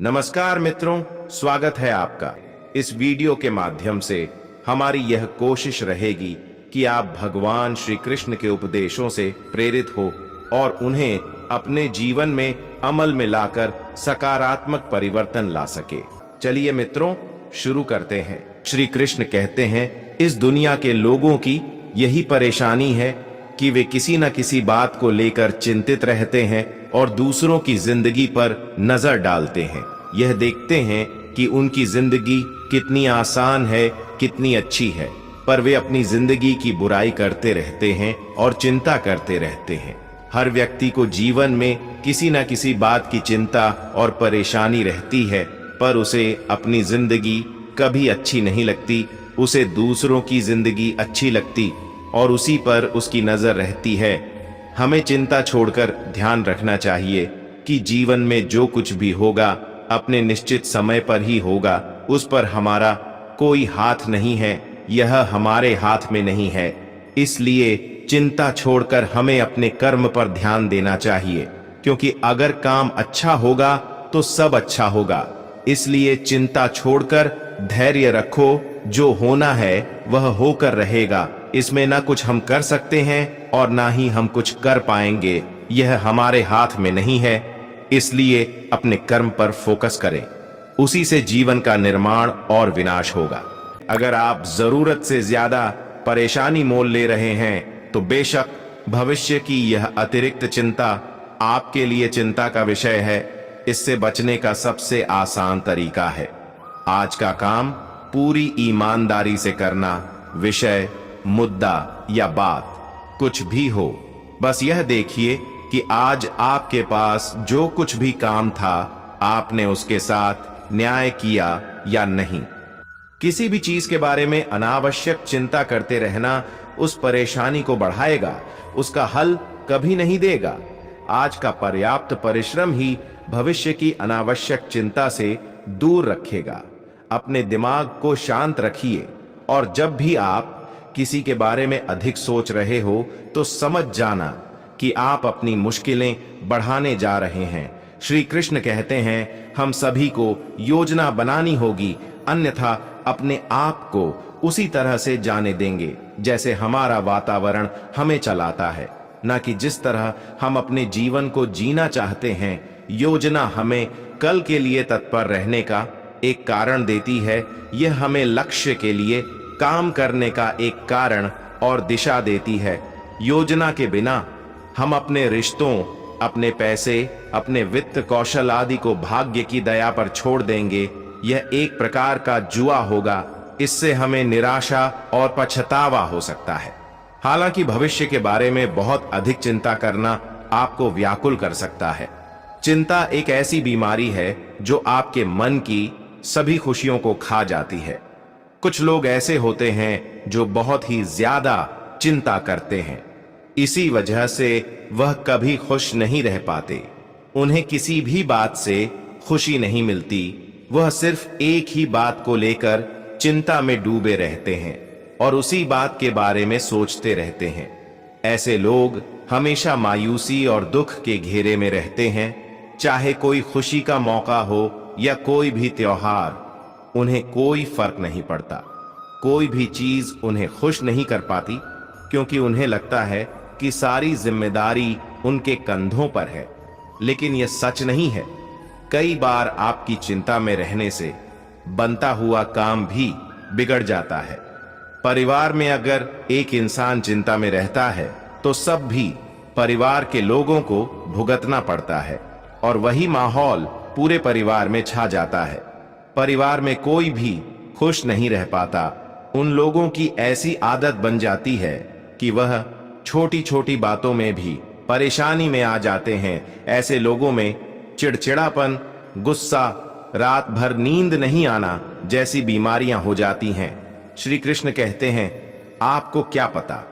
नमस्कार मित्रों, स्वागत है आपका। इस वीडियो के माध्यम से हमारी यह कोशिश रहेगी कि आप भगवान श्री कृष्ण के उपदेशों से प्रेरित हो और उन्हें अपने जीवन में अमल में लाकर सकारात्मक परिवर्तन ला सके। चलिए मित्रों, शुरू करते हैं। श्री कृष्ण कहते हैं, इस दुनिया के लोगों की यही परेशानी है कि वे किसी न किसी बात को लेकर चिंतित रहते हैं और दूसरों की जिंदगी पर नजर डालते हैं। यह देखते हैं कि उनकी जिंदगी कितनी आसान है, कितनी अच्छी है, पर वे अपनी जिंदगी की बुराई करते रहते हैं और चिंता करते रहते हैं। हर व्यक्ति को जीवन में किसी न किसी बात की चिंता और परेशानी रहती है, पर उसे अपनी जिंदगी कभी अच्छी नहीं लगती। उसे दूसरों की जिंदगी अच्छी लगती और उसी पर उसकी नजर रहती है। हमें चिंता छोड़कर ध्यान रखना चाहिए कि जीवन में जो कुछ भी होगा अपने निश्चित समय पर ही होगा। उस पर हमारा कोई हाथ नहीं है, यह हमारे हाथ में नहीं है। इसलिए चिंता छोड़कर हमें अपने कर्म पर ध्यान देना चाहिए, क्योंकि अगर काम अच्छा होगा तो सब अच्छा होगा। इसलिए चिंता छोड़कर धैर्य रखो, जो होना है वह होकर रहेगा। इसमें ना कुछ हम कर सकते हैं और ना ही हम कुछ कर पाएंगे, यह हमारे हाथ में नहीं है। इसलिए अपने कर्म पर फोकस करें, उसी से जीवन का निर्माण और विनाश होगा। अगर आप जरूरत से ज्यादा परेशानी मोल ले रहे हैं तो बेशक भविष्य की यह अतिरिक्त चिंता आपके लिए चिंता का विषय है। इससे बचने का सबसे आसान तरीका है आज का काम पूरी ईमानदारी से करना। विषय, मुद्दा या बात कुछ भी हो, बस यह देखिए कि आज आपके पास जो कुछ भी काम था आपने उसके साथ न्याय किया या नहीं। किसी भी चीज के बारे में अनावश्यक चिंता करते रहना उस परेशानी को बढ़ाएगा, उसका हल कभी नहीं देगा। आज का पर्याप्त परिश्रम ही भविष्य की अनावश्यक चिंता से दूर रखेगा। अपने दिमाग को शांत रखिए और जब भी आप किसी के बारे में अधिक सोच रहे हो तो समझ जाना कि आप अपनी मुश्किलें बढ़ाने जा रहे हैं। श्री कृष्ण कहते हैं, हम सभी को योजना बनानी होगी, अन्यथा अपने आप को उसी तरह से जाने देंगे जैसे हमारा वातावरण हमें चलाता है, न कि जिस तरह हम अपने जीवन को जीना चाहते हैं। योजना हमें कल के लिए तत्पर रहने का एक कारण देती है। यह हमें लक्ष्य के लिए काम करने का एक कारण और दिशा देती है। योजना के बिना हम अपने रिश्तों, अपने पैसे, अपने वित्त कौशल आदि को भाग्य की दया पर छोड़ देंगे। यह एक प्रकार का जुआ होगा। इससे हमें निराशा और पछतावा हो सकता है। हालांकि भविष्य के बारे में बहुत अधिक चिंता करना आपको व्याकुल कर सकता है। चिंता एक ऐसी बीमारी है जो आपके मन की सभी खुशियों को खा जाती है। कुछ लोग ऐसे होते हैं जो बहुत ही ज्यादा चिंता करते हैं, इसी वजह से वह कभी खुश नहीं रह पाते। उन्हें किसी भी बात से खुशी नहीं मिलती। वह सिर्फ एक ही बात को लेकर चिंता में डूबे रहते हैं और उसी बात के बारे में सोचते रहते हैं। ऐसे लोग हमेशा मायूसी और दुख के घेरे में रहते हैं। चाहे कोई खुशी का मौका हो या कोई भी त्योहार, उन्हें कोई फर्क नहीं पड़ता। कोई भी चीज उन्हें खुश नहीं कर पाती, क्योंकि उन्हें लगता है कि सारी जिम्मेदारी उनके कंधों पर है। लेकिन यह सच नहीं है। कई बार आपकी चिंता में रहने से बनता हुआ काम भी बिगड़ जाता है। परिवार में अगर एक इंसान चिंता में रहता है तो सब भी परिवार के लोगों को भुगतना पड़ता है और वही माहौल पूरे परिवार में छा जाता है। परिवार में कोई भी खुश नहीं रह पाता। उन लोगों की ऐसी आदत बन जाती है कि वह छोटी छोटी बातों में भी परेशानी में आ जाते हैं। ऐसे लोगों में चिड़चिड़ापन, गुस्सा, रात भर नींद नहीं आना जैसी बीमारियां हो जाती हैं। श्री कृष्ण कहते हैं, आपको क्या पता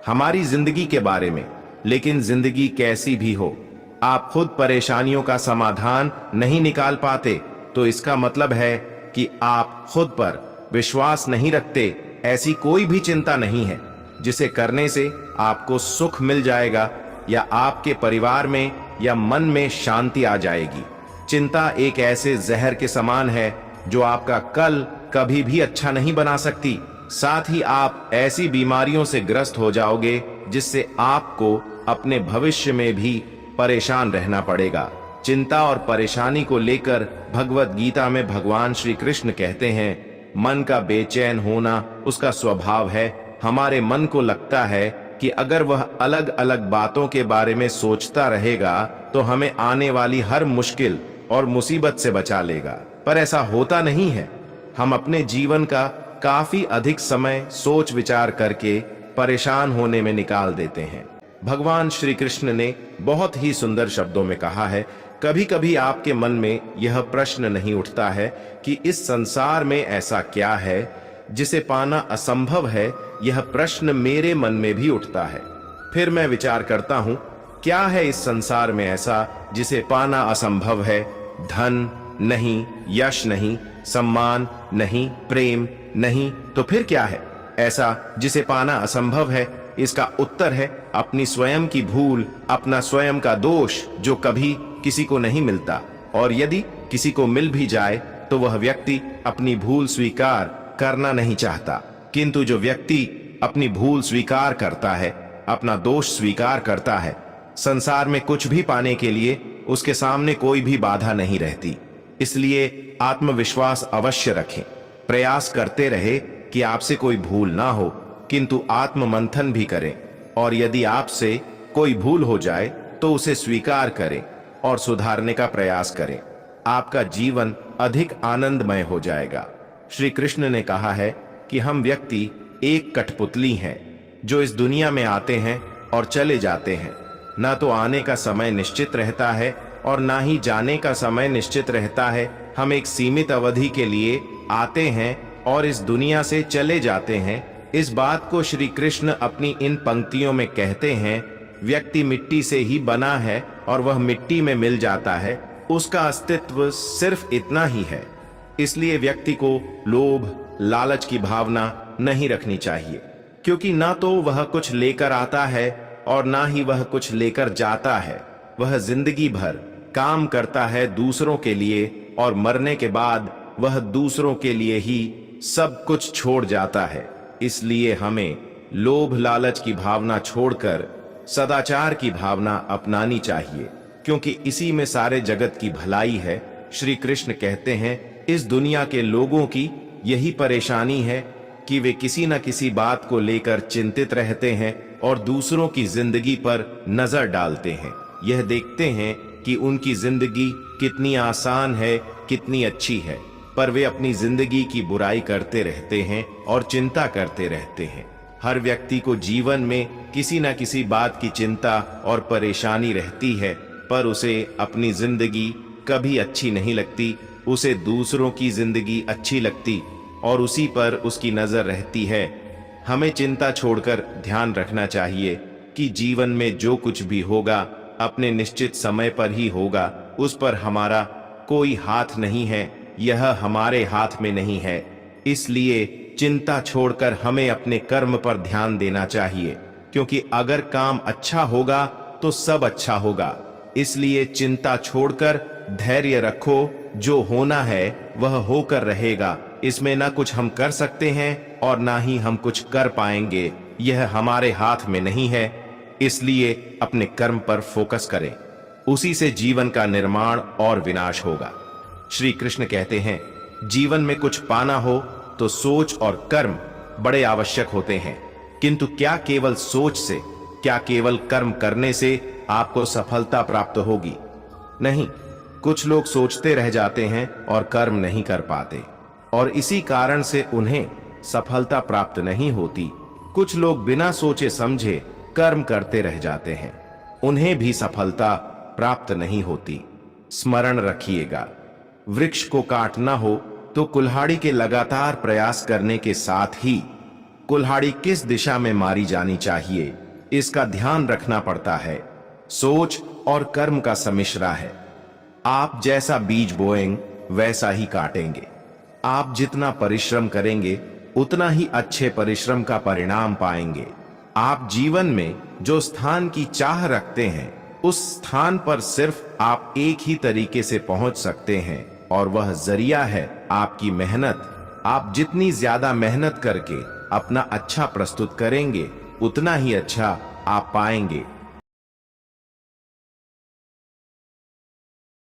हमारी जिंदगी के बारे में, लेकिन जिंदगी कैसी भी हो, आप खुद परेशानियों का समाधान नहीं निकाल पाते तो इसका मतलब है कि आप खुद पर विश्वास नहीं रखते। ऐसी कोई भी चिंता नहीं है जिसे करने से आपको सुख मिल जाएगा या आपके परिवार में या मन में शांति आ जाएगी। चिंता एक ऐसे जहर के समान है जो आपका कल कभी भी अच्छा नहीं बना सकती। साथ ही आप ऐसी बीमारियों से ग्रस्त हो जाओगे जिससे आपको अपने भविष्य में भी परेशान रहना पड़ेगा। चिंता और परेशानी को लेकर भगवत गीता में भगवान श्री कृष्ण कहते हैं, मन का बेचैन होना उसका स्वभाव है। हमारे मन को लगता है कि अगर वह अलग अलग बातों के बारे में सोचता रहेगा तो हमें आने वाली हर मुश्किल और मुसीबत से बचा लेगा, पर ऐसा होता नहीं है। हम अपने जीवन का काफी अधिक समय सोच विचार करके परेशान होने में निकाल देते हैं। भगवान श्री कृष्ण ने बहुत ही सुंदर शब्दों में कहा है, कभी कभी आपके मन में यह प्रश्न नहीं उठता है कि इस संसार में ऐसा क्या है जिसे पाना असंभव है। यह प्रश्न मेरे मन में भी उठता है। फिर मैं विचार करता हूं, क्या है इस संसार में ऐसा जिसे पाना असंभव है? धन नहीं, यश नहीं, सम्मान नहीं, प्रेम नहीं, तो फिर क्या है ऐसा जिसे पाना असंभव है? इसका उत्तर है अपनी स्वयं की भूल, अपना स्वयं का दोष जो कभी किसी को नहीं मिलता, और यदि किसी को मिल भी जाए तो वह व्यक्ति अपनी भूल स्वीकार करना नहीं चाहता। किंतु जो व्यक्ति अपनी भूल स्वीकार करता है, अपना दोष स्वीकार करता है, संसार में कुछ भी पाने के लिए उसके सामने कोई भी बाधा नहीं रहती। इसलिए आत्मविश्वास अवश्य रखें, प्रयास करते रहे कि आपसे कोई भूल ना हो, किंतु आत्म मंथन भी करें, और यदि आपसे कोई भूल हो जाए तो उसे स्वीकार करें और सुधारने का प्रयास करें। आपका जीवन अधिक आनंदमय हो जाएगा। श्री कृष्ण ने कहा है कि हम व्यक्ति एक कठपुतली हैं जो इस दुनिया में आते हैं और चले जाते हैं। ना तो आने का समय निश्चित रहता है और ना ही जाने का समय निश्चित रहता है। हम एक सीमित अवधि के लिए आते हैं और इस दुनिया से चले जाते हैं। इस बात को श्री कृष्ण अपनी इन पंक्तियों में कहते हैं, व्यक्ति मिट्टी से ही बना है और वह मिट्टी में मिल जाता है। उसका अस्तित्व सिर्फ इतना ही है। इसलिए व्यक्ति को लोभ, लालच की भावना नहीं रखनी चाहिए, क्योंकि ना तो वह कुछ लेकर आता है और ना ही वह कुछ लेकर जाता है। वह जिंदगी भर काम करता है दूसरों के लिए, और मरने के बाद वह दूसरों के लिए ही सब कुछ छोड़ जाता है। इसलिए हमें लोभ लालच की भावना छोड़कर सदाचार की भावना अपनानी चाहिए, क्योंकि इसी में सारे जगत की भलाई है। श्री कृष्ण कहते हैं, इस दुनिया के लोगों की यही परेशानी है कि वे किसी न किसी बात को लेकर चिंतित रहते हैं और दूसरों की जिंदगी पर नजर डालते हैं। यह देखते हैं कि उनकी जिंदगी कितनी आसान है, कितनी अच्छी है, पर वे अपनी जिंदगी की बुराई करते रहते हैं और चिंता करते रहते हैं। हर व्यक्ति को जीवन में किसी न किसी बात की चिंता और परेशानी रहती है, पर उसे अपनी जिंदगी कभी अच्छी नहीं लगती। उसे दूसरों की जिंदगी अच्छी लगती और उसी पर उसकी नजर रहती है। हमें चिंता छोड़कर ध्यान रखना चाहिए कि जीवन में जो कुछ भी होगा अपने निश्चित समय पर ही होगा। उस पर हमारा कोई हाथ नहीं है, यह हमारे हाथ में नहीं है। इसलिए चिंता छोड़कर हमें अपने कर्म पर ध्यान देना चाहिए, क्योंकि अगर काम अच्छा होगा तो सब अच्छा होगा। इसलिए चिंता छोड़कर धैर्य रखो, जो होना है वह होकर रहेगा। इसमें ना कुछ हम कर सकते हैं और ना ही हम कुछ कर पाएंगे, यह हमारे हाथ में नहीं है। इसलिए अपने कर्म पर फोकस करें, उसी से जीवन का निर्माण और विनाश होगा। श्री कृष्ण कहते हैं, जीवन में कुछ पाना हो तो सोच और कर्म बड़े आवश्यक होते हैं, किंतु क्या केवल सोच से, क्या केवल कर्म करने से आपको सफलता प्राप्त होगी? नहीं, कुछ लोग सोचते रह जाते हैं और कर्म नहीं कर पाते, और इसी कारण से उन्हें सफलता प्राप्त नहीं होती। कुछ लोग बिना सोचे समझे कर्म करते रह जाते हैं, उन्हें भी सफलता प्राप्त नहीं होती। स्मरण रखिएगा, वृक्ष को काटना हो तो कुल्हाड़ी के लगातार प्रयास करने के साथ ही कुल्हाड़ी किस दिशा में मारी जानी चाहिए, इसका ध्यान रखना पड़ता है। सोच और कर्म का सम्मिश्रण है। आप जैसा बीज बोएंगे वैसा ही काटेंगे। आप जितना परिश्रम करेंगे उतना ही अच्छे परिश्रम का परिणाम पाएंगे। आप जीवन में जो स्थान की चाह रखते हैं उस स्थान पर सिर्फ आप एक ही तरीके से पहुंच सकते हैं और वह जरिया है आपकी मेहनत। आप जितनी ज्यादा मेहनत करके अपना अच्छा प्रस्तुत करेंगे, उतना ही अच्छा आप पाएंगे।